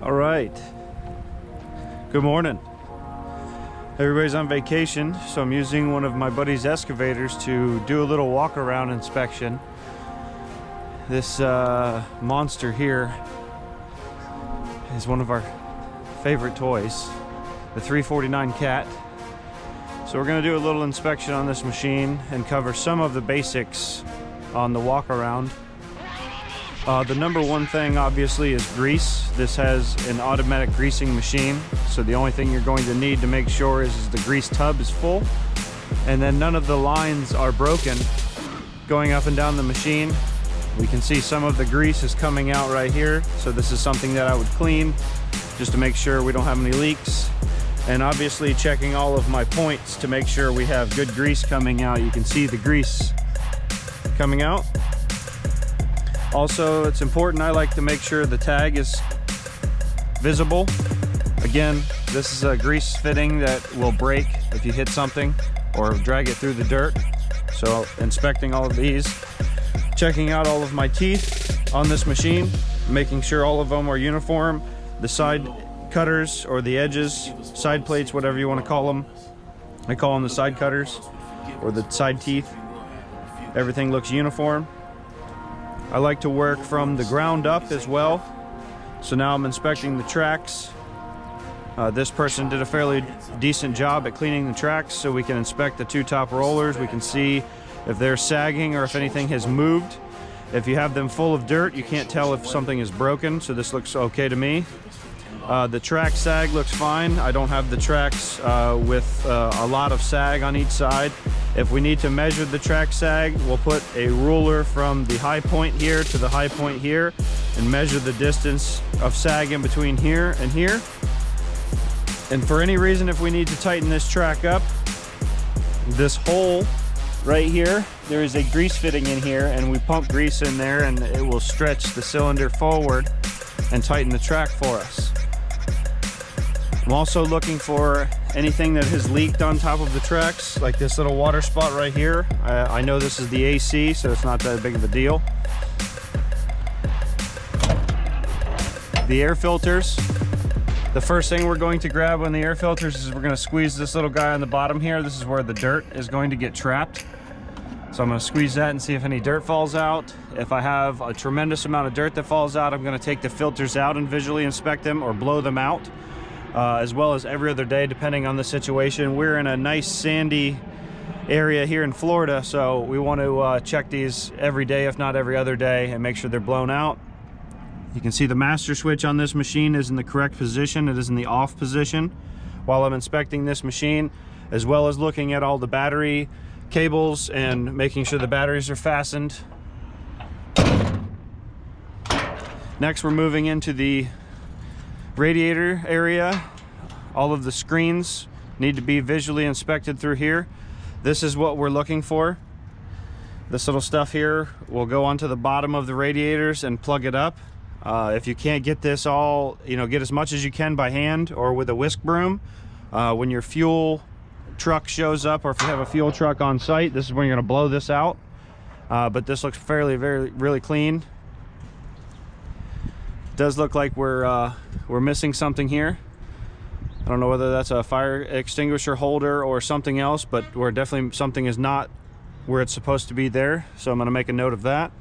All right, good morning. Everybody's on vacation, so I'm using one of my buddy's excavators to do a little walk around inspection. This monster here is one of our favorite toys, the 349 cat. So we're going to do a little inspection on this machine and cover some of the basics on the walk around. The number one thing obviously is grease. This has an automatic greasing machine, so the only thing you're going to need to make sure is the grease tub is full, and then none of the lines are broken going up and down the machine. We can see some of the grease is coming out right here, so this is something that I would clean just to make sure we don't have any leaks. And obviously checking all of my points to make sure we have good grease coming out. You can see the grease coming out. Also, it's important, I like to make sure the tag is visible. Again, this is a grease fitting that will break if you hit something or drag it through the dirt. So inspecting all of these, checking out all of my teeth on this machine, making sure all of them are uniform. The side cutters or the edges, side plates, whatever you want to call them. I call them the side cutters or the side teeth. Everything looks uniform. I like to work from the ground up as well. So now I'm inspecting the tracks. This person did a fairly decent job at cleaning the tracks, so we can inspect the two top rollers. We can see if they're sagging or if anything has moved. If you have them full of dirt, you can't tell if something is broken, so this looks okay to me. The track sag looks fine. I don't have the tracks with a lot of sag on each side. If we need to measure the track sag, we'll put a ruler from the high point here to the high point here and measure the distance of sag in between here and here. And for any reason, if we need to tighten this track up, this hole right here, there is a grease fitting in here, and we pump grease in there and it will stretch the cylinder forward and tighten the track for us. I'm also looking for anything that has leaked on top of the tracks, like this little water spot right here. I know this is the AC, so it's not that big of a deal. The air filters. The first thing we're going to grab on the air filters is we're going to squeeze this little guy on the bottom here. This is where the dirt is going to get trapped. So I'm going to squeeze that and see if any dirt falls out. If I have a tremendous amount of dirt that falls out, I'm going to take the filters out and visually inspect them or blow them out. As well as every other day, depending on the situation. We're in a nice sandy area here in Florida, so we want to check these every day, if not every other day, and make sure they're blown out. You can see the master switch on this machine is in the correct position. It is in the off position while I'm inspecting this machine, as well as looking at all the battery cables and making sure the batteries are fastened. Next, we're moving into the radiator area. All of the screens need to be visually inspected through here. This is what we're looking for. This little stuff here will go onto the bottom of the radiators and plug it up. If you can't get this all, get as much as you can by hand or with a whisk broom. When your fuel truck shows up, or if you have a fuel truck on site, this is when you're going to blow this out. But this looks really clean. Does look like we're missing something here. I don't know whether that's a fire extinguisher holder or something else, but we're definitely, something is not where it's supposed to be there, so I'm going to make a note of that.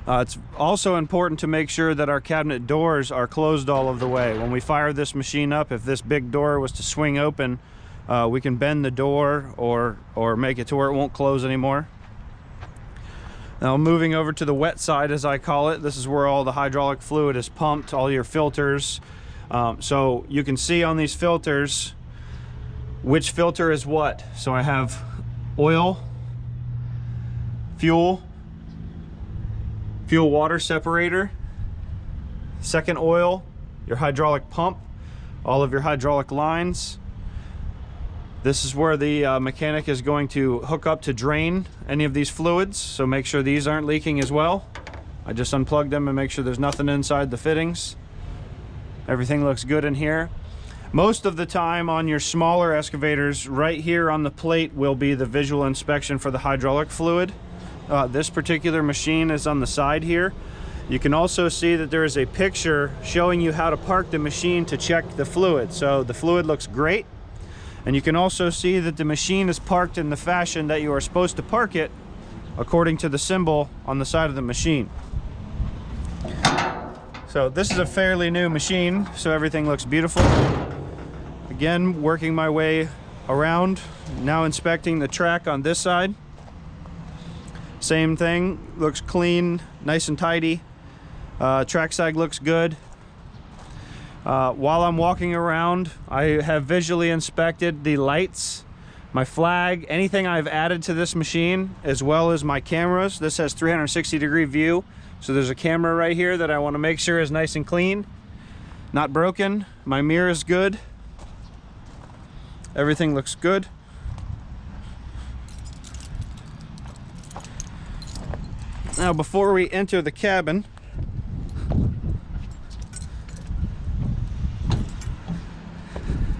It's also important to make sure that our cabinet doors are closed all of the way. When we fire this machine up, if this big door was to swing open, we can bend the door or make it to where it won't close anymore. Now moving over to the wet side, as I call it, this is where all the hydraulic fluid is pumped, all your filters. So you can see on these filters which filter is what. So I have oil, fuel water separator, second oil, your hydraulic pump, all of your hydraulic lines. This is where the mechanic is going to hook up to drain any of these fluids, so make sure these aren't leaking as well. I just unplugged them and make sure there's nothing inside the fittings. Everything looks good in here. Most of the time on your smaller excavators, right here on the plate will be the visual inspection for the hydraulic fluid. This particular machine is on the side here, You can also see that there is a picture showing you how to park the machine to check the fluid. So the fluid looks great. And you can also see that the machine is parked in the fashion that you are supposed to park it according to the symbol on the side of the machine. So this is a fairly new machine, so everything looks beautiful. Again, working my way around, now inspecting the track on this side. Same thing, looks clean, nice and tidy. Track Sag looks good. While I'm walking around, I have visually inspected the lights, my flag, anything I've added to this machine, as well as my cameras. This has 360-degree view, so there's a camera right here that I want to make sure is nice and clean, not broken. My mirror is good. Everything looks good. Now, before we enter the cabin,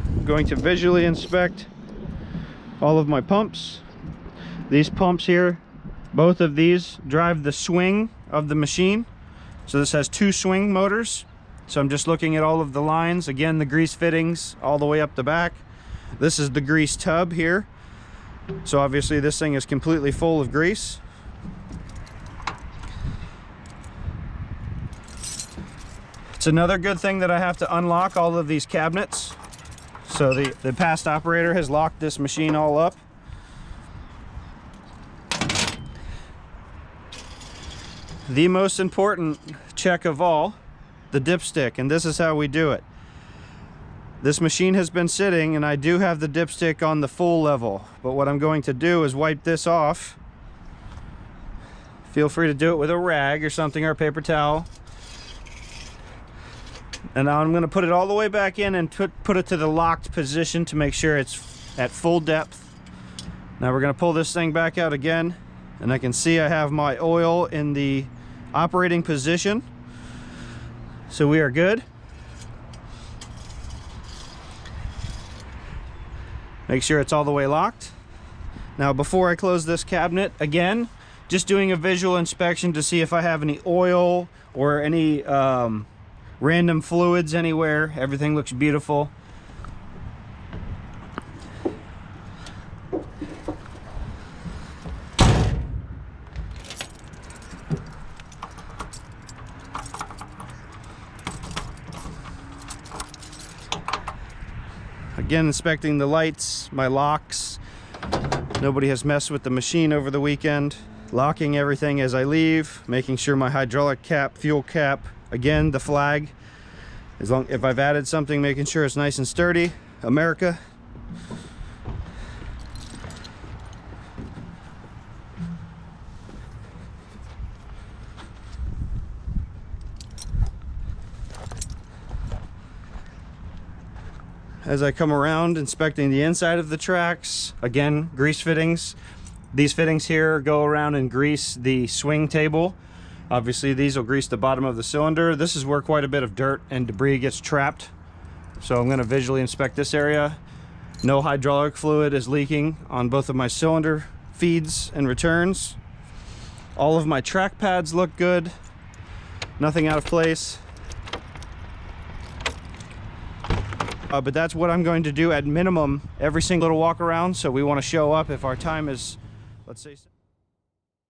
I'm going to visually inspect all of my pumps. These pumps here, both of these drive the swing of the machine. So this has 2 swing motors. So I'm just looking at all of the lines. Again, the grease fittings all the way up the back. This is the grease tub here. So obviously this thing is completely full of grease. It's another good thing that I have to unlock all of these cabinets. So the past operator has locked this machine all up. The most important check of all, the dipstick, and this is how we do it. This machine has been sitting and I do have the dipstick on the full level, but what I'm going to do is wipe this off. Feel free to do it with a rag or something, or a paper towel. And now I'm going to put it all the way back in and put it to the locked position to make sure it's at full depth. Now we're going to pull this thing back out again, and I can see I have my oil in the operating position. So we are good. Make sure it's all the way locked. Now before I close this cabinet, again, just doing a visual inspection to see if I have any oil or any random fluids anywhere. Everything looks beautiful. Again, inspecting the lights, my locks. Nobody has messed with the machine over the weekend. Locking everything as I leave, making sure my hydraulic cap, fuel cap, again, the flag. If I've added something, making sure it's nice and sturdy. America. As I come around, inspecting the inside of the tracks, again, grease fittings. These fittings here go around and grease the swing table. Obviously these will grease the bottom of the cylinder. This is where quite a bit of dirt and debris gets trapped. So I'm going to visually inspect this area. No hydraulic fluid is leaking on both of my cylinder feeds and returns. All of my track pads look good. Nothing out of place. But that's what I'm going to do at minimum every single little walk around. So we want to show up if our time is, let's say